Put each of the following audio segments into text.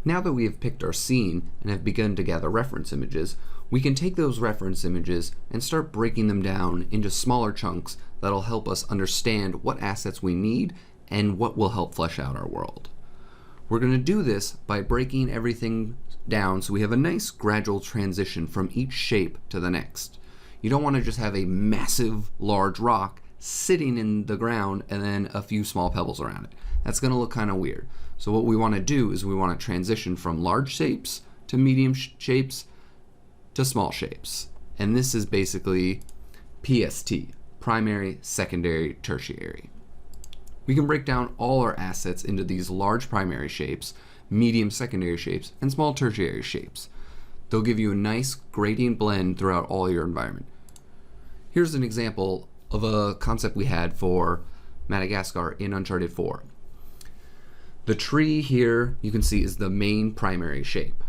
Now that we have picked our scene and have begun to gather reference images, we can take those reference images and start breaking them down into smaller chunks that'll help us understand what assets we need and what will help flesh out our world. We're going to do this by breaking everything down so we have a nice gradual transition from each shape to the next. You don't want to just have a massive large rock sitting in the ground and then a few small pebbles around it. That's going to look kind of weird. So what we want to do is we want to transition from large shapes to medium shapes to small shapes. And this is basically PST, primary, secondary, tertiary. We can break down all our assets into these large primary shapes, medium secondary shapes, and small tertiary shapes. They'll give you a nice gradient blend throughout all your environment. Here's an example of a concept we had for Madagascar in Uncharted 4. The tree here you can see is the main primary shape.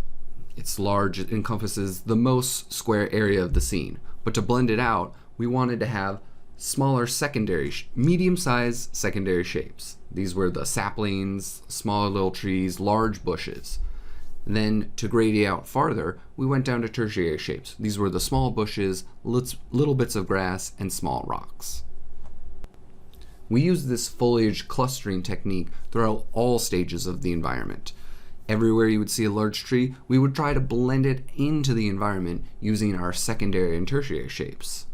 It's large, it encompasses the most square area of the scene. But to blend it out, we wanted to have smaller secondary, medium-sized secondary shapes. These were the saplings, smaller little trees, large bushes. And then to grade it out farther, we went down to tertiary shapes. These were the small bushes, little bits of grass, and small rocks. We use this foliage clustering technique throughout all stages of the environment. Everywhere you would see a large tree, we would try to blend it into the environment using our secondary and tertiary shapes.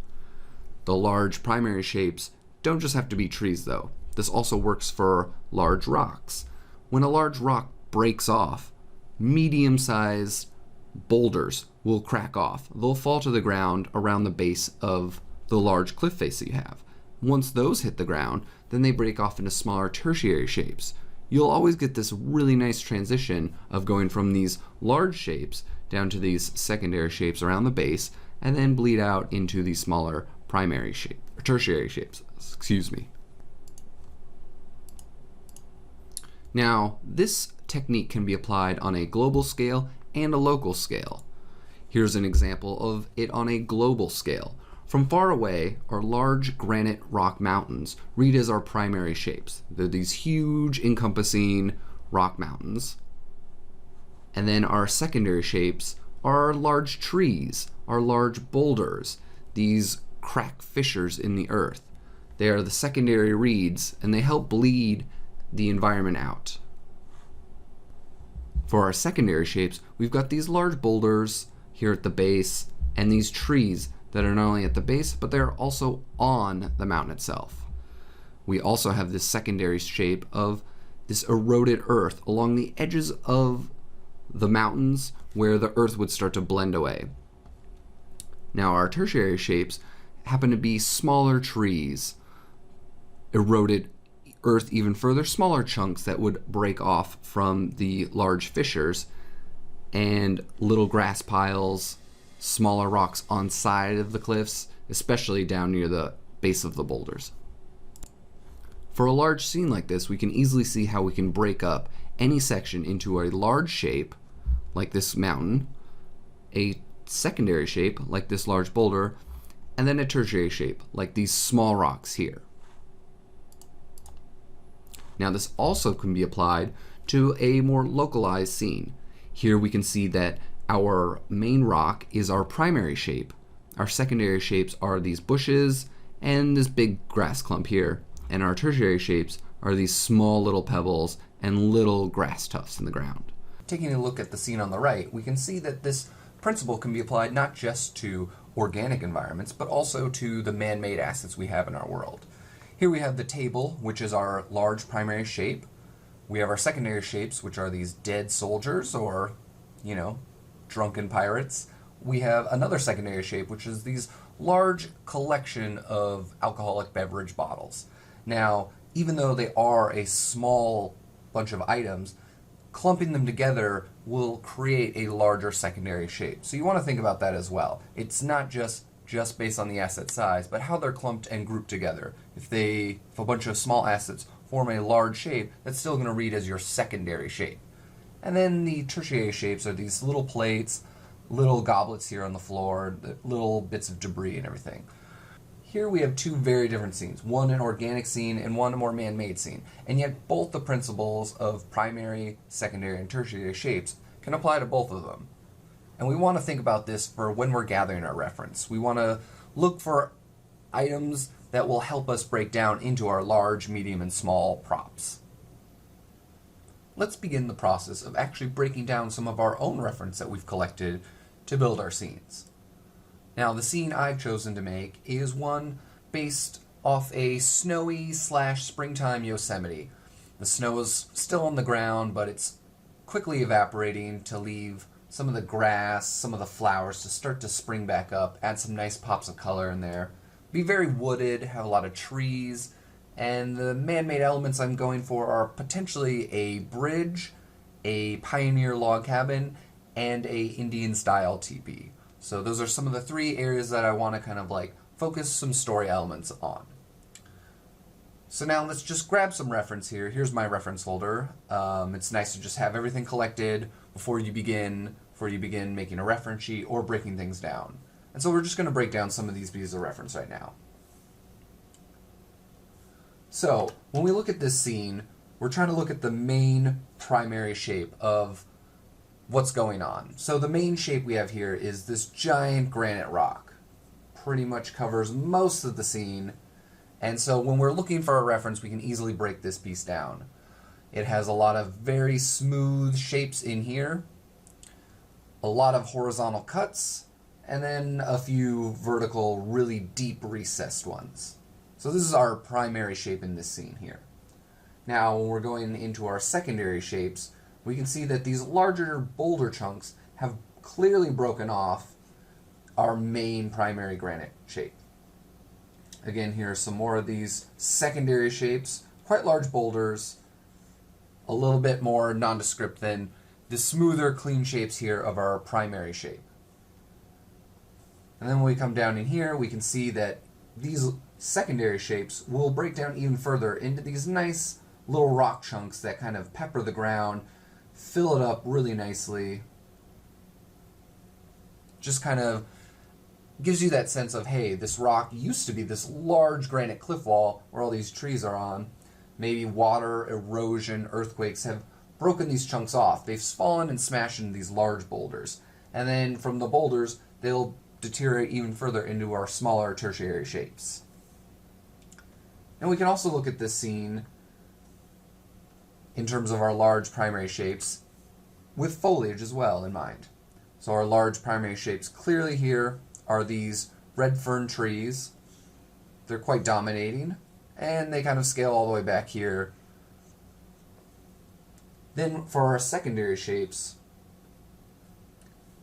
The large primary shapes don't just have to be trees though. This also works for large rocks. When a large rock breaks off, medium-sized boulders will crack off. They'll fall to the ground around the base of the large cliff face that you have. Once those hit the ground, then they break off into smaller tertiary shapes. You'll always get this really nice transition of going from these large shapes down to these secondary shapes around the base, and then bleed out into these smaller primary shape, or tertiary shapes, excuse me. Now, this technique can be applied on a global scale and a local scale. Here's an example of it on a global scale. From far away, our large granite rock mountains read as our primary shapes. They're these huge encompassing rock mountains. And then our secondary shapes are our large trees, our large boulders, these crack fissures in the earth. They are the secondary reeds, and they help bleed the environment out. For our secondary shapes, we've got these large boulders here at the base and these trees that are not only at the base, but they're also on the mountain itself. We also have this secondary shape of this eroded earth along the edges of the mountains where the earth would start to blend away. Now our tertiary shapes happen to be smaller trees, eroded earth even further, smaller chunks that would break off from the large fissures, and little grass piles, smaller rocks on side of the cliffs, especially down near the base of the boulders. For a large scene like this, we can easily see how we can break up any section into a large shape, like this mountain, a secondary shape, like this large boulder, and then a tertiary shape, like these small rocks here. Now this also can be applied to a more localized scene. Here we can see that our main rock is our primary shape. Our secondary shapes are these bushes and this big grass clump here. And our tertiary shapes are these small little pebbles and little grass tufts in the ground. Taking a look at the scene on the right, we can see that this principle can be applied not just to organic environments, but also to the man-made assets we have in our world. Here we have the table, which is our large primary shape. We have our secondary shapes, which are these dead soldiers or, drunken pirates. We have another secondary shape, which is these large collection of alcoholic beverage bottles. Now, even though they are a small bunch of items, clumping them together will create a larger secondary shape. So you want to think about that as well. It's not just based on the asset size, but how they're clumped and grouped together. If a bunch of small assets form a large shape, that's still going to read as your secondary shape. And then the tertiary shapes are these little plates, little goblets here on the floor, little bits of debris and everything. Here we have two very different scenes, one an organic scene and one a more man-made scene, and yet both the principles of primary, secondary, and tertiary shapes can apply to both of them. And we want to think about this for when we're gathering our reference. We want to look for items that will help us break down into our large, medium, and small props. Let's begin the process of actually breaking down some of our own reference that we've collected to build our scenes. Now, the scene I've chosen to make is one based off a snowy / springtime Yosemite. The snow is still on the ground, but it's quickly evaporating to leave some of the grass, some of the flowers to start to spring back up, add some nice pops of color in there. Be very wooded, have a lot of trees, and the man-made elements I'm going for are potentially a bridge, a pioneer log cabin, and a Indian-style teepee. So those are some of the three areas that I want to kind of like focus some story elements on. So now let's just grab some reference here. Here's my reference folder. It's nice to just have everything collected before you begin making a reference sheet or breaking things down. And so we're just going to break down some of these pieces of reference right now. So when we look at this scene, we're trying to look at the main primary shape of what's going on. So the main shape we have here is this giant granite rock. Pretty much covers most of the scene. And so when we're looking for a reference, we can easily break this piece down. It has a lot of very smooth shapes in here, a lot of horizontal cuts, and then a few vertical, really deep recessed ones. So this is our primary shape in this scene here. Now, when we're going into our secondary shapes, we can see that these larger boulder chunks have clearly broken off our main primary granite shape. Again, here are some more of these secondary shapes, quite large boulders, a little bit more nondescript than the smoother, clean shapes here of our primary shape. And then when we come down in here, we can see that these secondary shapes will break down even further into these nice little rock chunks that kind of pepper the ground, fill it up really nicely. Just kind of gives you that sense of, hey, this rock used to be this large granite cliff wall where all these trees are on. Maybe water, erosion, earthquakes have broken these chunks off. They've fallen and smashed into these large boulders. And then from the boulders, they'll deteriorate even further into our smaller tertiary shapes. And we can also look at this scene in terms of our large primary shapes with foliage as well in mind. So our large primary shapes clearly here are these red fern trees. They're quite dominating, and they kind of scale all the way back here. Then for our secondary shapes,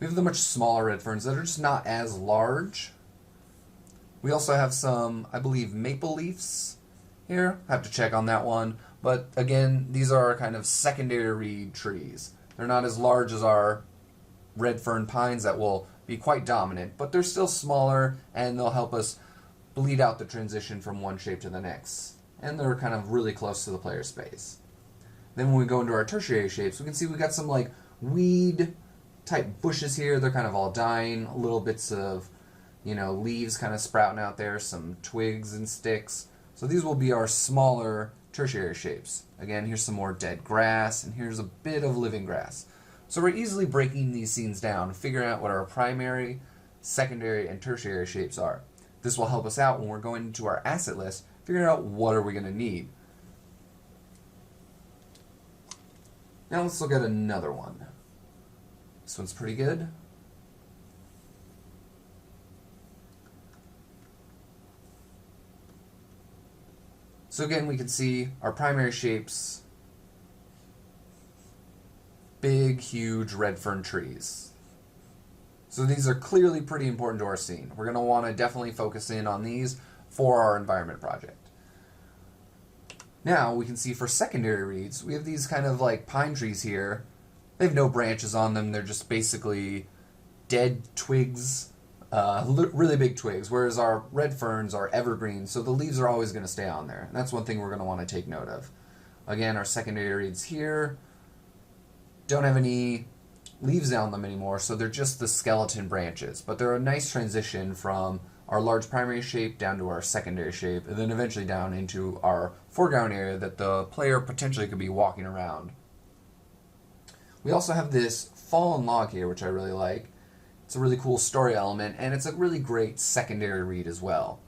we have the much smaller red ferns that are just not as large. We also have some, I believe, maple leaves here. I have to check on that one. But again, these are kind of secondary reed trees. They're not as large as our red fern pines that will be quite dominant, but they're still smaller, and they'll help us bleed out the transition from one shape to the next. And they're kind of really close to the player space. Then when we go into our tertiary shapes, we can see we got some like weed type bushes here. They're kind of all dying, little bits of, leaves kind of sprouting out there, some twigs and sticks. So these will be our smaller tertiary shapes. Again, here's some more dead grass, and here's a bit of living grass. So we're easily breaking these scenes down, figuring out what our primary, secondary, and tertiary shapes are. This will help us out when we're going into our asset list, figuring out what are we going to need. Now let's look at another one. This one's pretty good. So again, we can see our primary shapes, big, huge red fern trees. So these are clearly pretty important to our scene. We're going to want to definitely focus in on these for our environment project. Now we can see for secondary reeds, we have these kind of like pine trees here. They have no branches on them. They're just basically dead twigs, really big twigs, whereas our red ferns are evergreen, so the leaves are always going to stay on there. And that's one thing we're going to want to take note of. Again, our secondary reeds here don't have any leaves on them anymore, so they're just the skeleton branches. But they're a nice transition from our large primary shape down to our secondary shape, and then eventually down into our foreground area that the player potentially could be walking around. We also have this fallen log here, which I really like. It's a really cool story element, and it's a really great secondary read as well.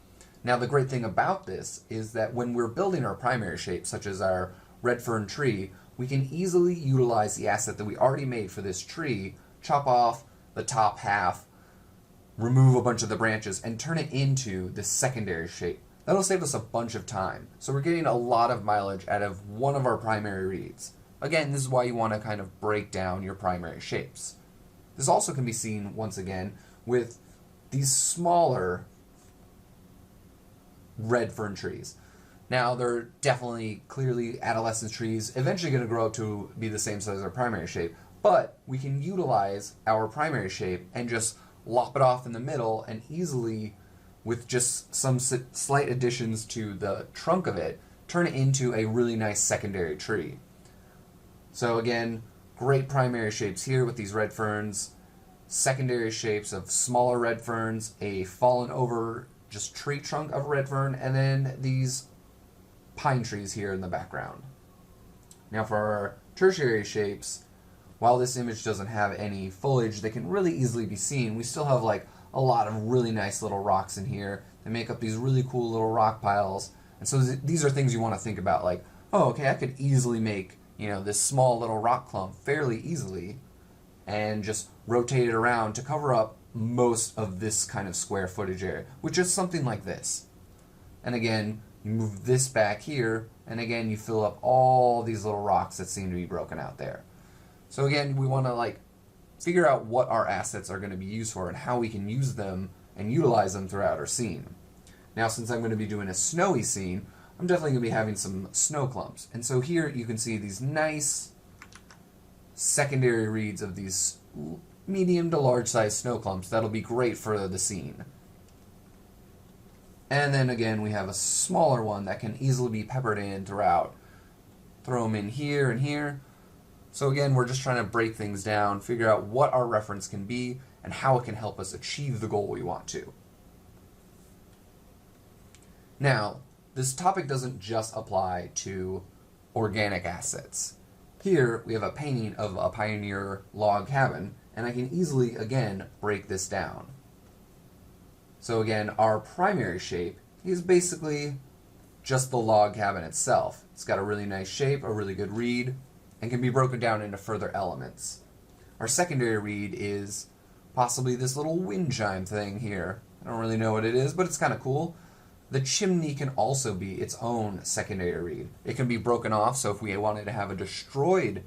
Now, the great thing about this is that when we're building our primary shape, such as our red fern tree, we can easily utilize the asset that we already made for this tree, chop off the top half, remove a bunch of the branches, and turn it into this secondary shape. That'll save us a bunch of time. So we're getting a lot of mileage out of one of our primary reads. Again, this is why you want to kind of break down your primary shapes. This also can be seen, once again, with these smaller red fern trees. Now, they're definitely clearly adolescent trees, eventually going to grow up to be the same size as our primary shape, but we can utilize our primary shape and just lop it off in the middle and easily, with just some slight additions to the trunk of it, turn it into a really nice secondary tree. So again, great primary shapes here with these red ferns, secondary shapes of smaller red ferns, a fallen over just tree trunk of red fern, and then these pine trees here in the background. Now for our tertiary shapes, while this image doesn't have any foliage that can really easily be seen, we still have like a lot of really nice little rocks in here that make up these really cool little rock piles. And so these are things you want to think about, like, oh, okay, I could easily make, this small little rock clump fairly easily and just rotate it around to cover up most of this kind of square footage area, which is something like this. And again, you move this back here, and again, you fill up all these little rocks that seem to be broken out there. So again, we want to figure out what our assets are going to be used for and how we can use them and utilize them throughout our scene. Now, since I'm going to be doing a snowy scene, I'm definitely going to be having some snow clumps. And so here you can see these nice secondary reads of these medium to large size snow clumps. That'll be great for the scene. And then again, we have a smaller one that can easily be peppered in throughout. Throw them in here and here. So again, we're just trying to break things down, figure out what our reference can be, and how it can help us achieve the goal we want to. Now, this topic doesn't just apply to organic assets. Here, we have a painting of a pioneer log cabin, and I can easily, again, break this down. So again, our primary shape is basically just the log cabin itself. It's got a really nice shape, a really good read, and can be broken down into further elements. Our secondary read is possibly this little wind chime thing here. I don't really know what it is, but it's kind of cool. The chimney can also be its own secondary read. It can be broken off, so if we wanted to have a destroyed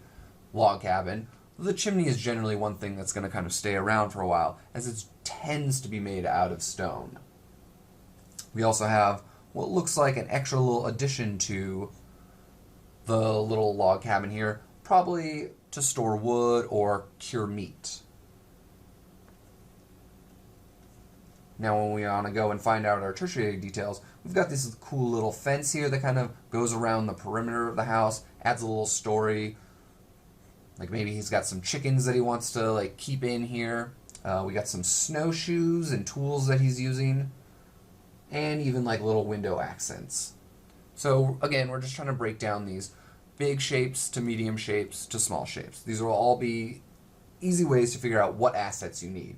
log cabin, the chimney is generally one thing that's going to kind of stay around for a while, as it tends to be made out of stone. We also have what looks like an extra little addition to the little log cabin here, probably to store wood or cure meat. Now when we want to go and find out our tertiary details, we've got this cool little fence here that kind of goes around the perimeter of the house, adds a little story. Like maybe he's got some chickens that he wants to keep in here. We got some snowshoes and tools that he's using, and even little window accents. So again, we're just trying to break down these big shapes to medium shapes to small shapes. These will all be easy ways to figure out what assets you need.